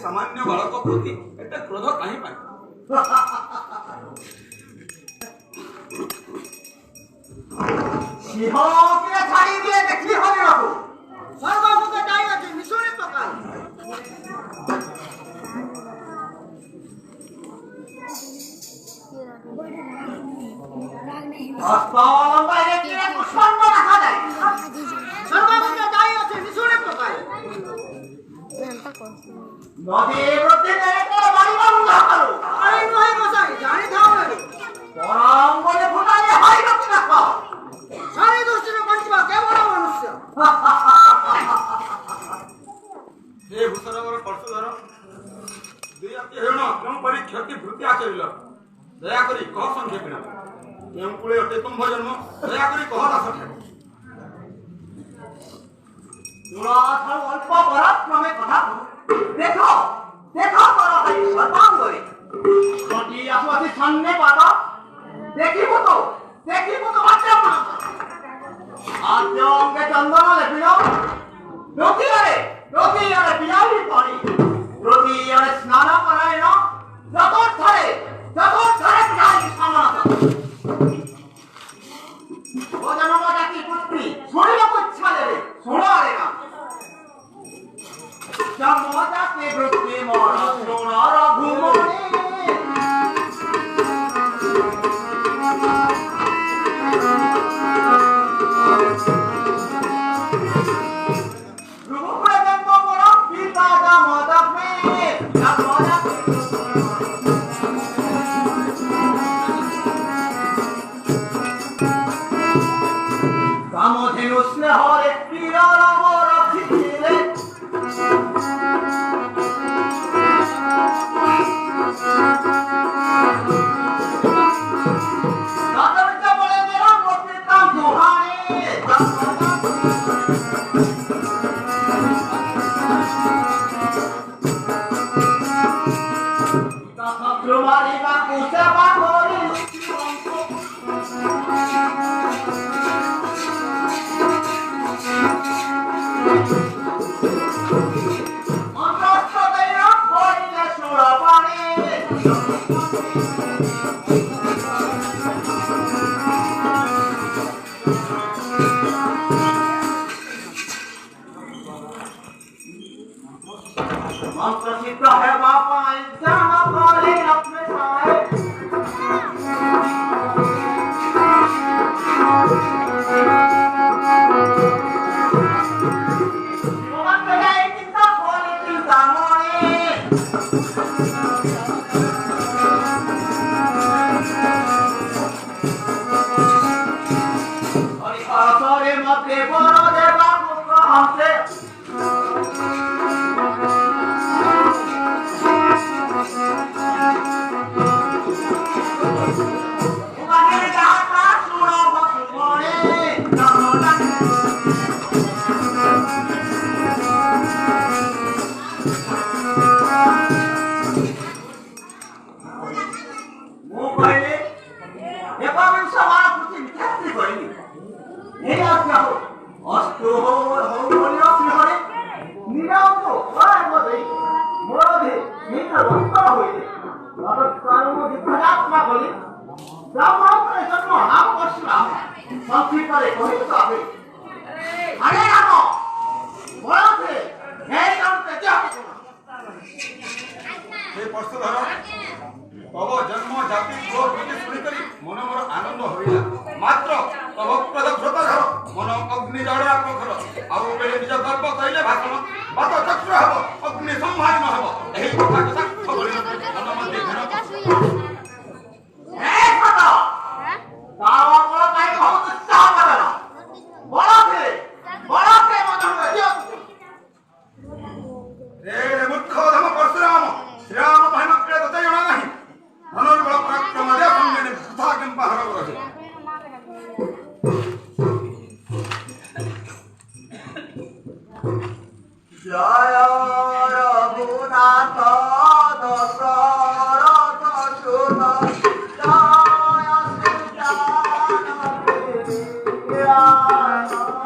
सामान्य बालक प्रति एते क्रोध काहे पाए सिंह के छाड़ी दिए देखली हरि बाबू सर्वभूत दाई अछि मिसुरे पकाई अस्तावल बारे के पुष्पन रखा जाए सर्वभूत दाई अछि मिसुरे पकाई नदी प्रति तेरे को बारी बारूंगा करो अरे नोहे गोसाई जाने थाओ रे पराम बोले फुटाले हाई रखी रखो सारे दोस्ती ने बंचवा केवल मनुष्य हे भूसरवर परसुधर दुई अति हेण क्यों परी क्षति भृति आचरिल दया करी कह संक्षेपिना केम कुळे अटे तुम जन्म दया करी कह दास ठाकुर दुराधर अल्प पराक्रमे कथा देखो देखो करो भाई सर्वांगरे छोटी आसवासी सामने पाता देखिबो तो बाच्चा मन आज अंगे चंदन लेपिनो रोटी आरे पियाली पानी रोटी आरे स्नान करायनो जतोर थारे पियाली सामान ओ जन्म जाति पुत्री छोड़िलो को इच्छा लेबे छोड़ो आरेगा जमोदा के वृत्ति मोर सोनार घुमने रुबुरे जन्म मोर पिता जमोदा में जमोदा कामधेनु स्नेहरे प्रियर मोर भिले मंत्र सिद्ध है बापा जाना करे अपने साए मोहन गए चिंता खोले चिंता मोने और खासरे मते बरो देवा को हमसे तब जन्म जाति शुणी मन मोर आनंद होइला मात्र तब प्रदक्षताधर मन अग्नि जड़ा प्रखर आउ बेले निज गर्व कहले भाषण बात चक्र हब अग्नि संभारी न हब एही कथा के साक्ष्य भरि मन मध्ये घेन ए पता तावा मोर काई बहुत उत्साह करना बड़ा थे मन में दियो रे मूर्ख धम परशुराम श्रीराम भाई मक्रे तते जणा नाही धनुर्बल पराक्रम दे संगे कथा केम बाहर रहे जय रघुनाथ दशरथ सुत जय श्री राम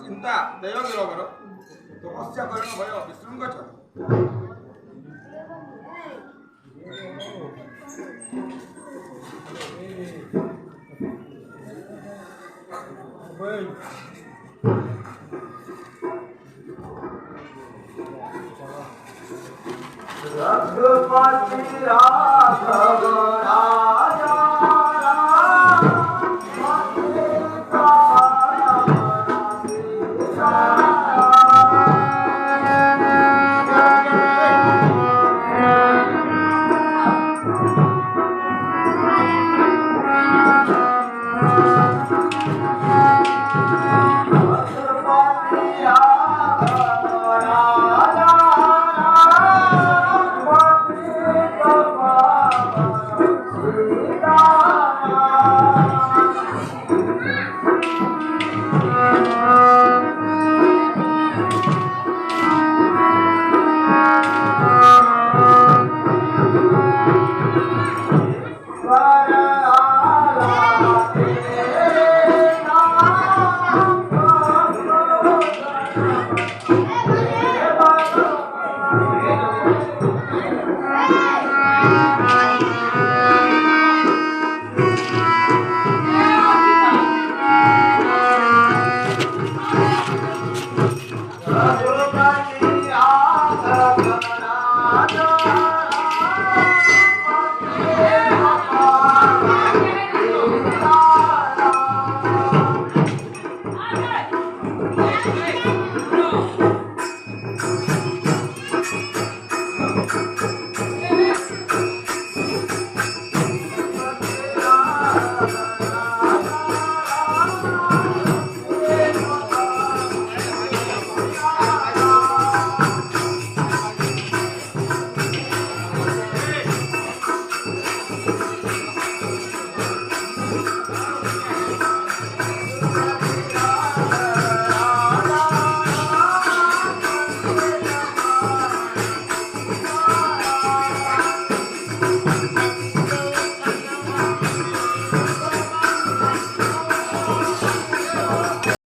चिंता दैव गिरबर तपस्या करण भय विशृंखल रघुपति राघव राम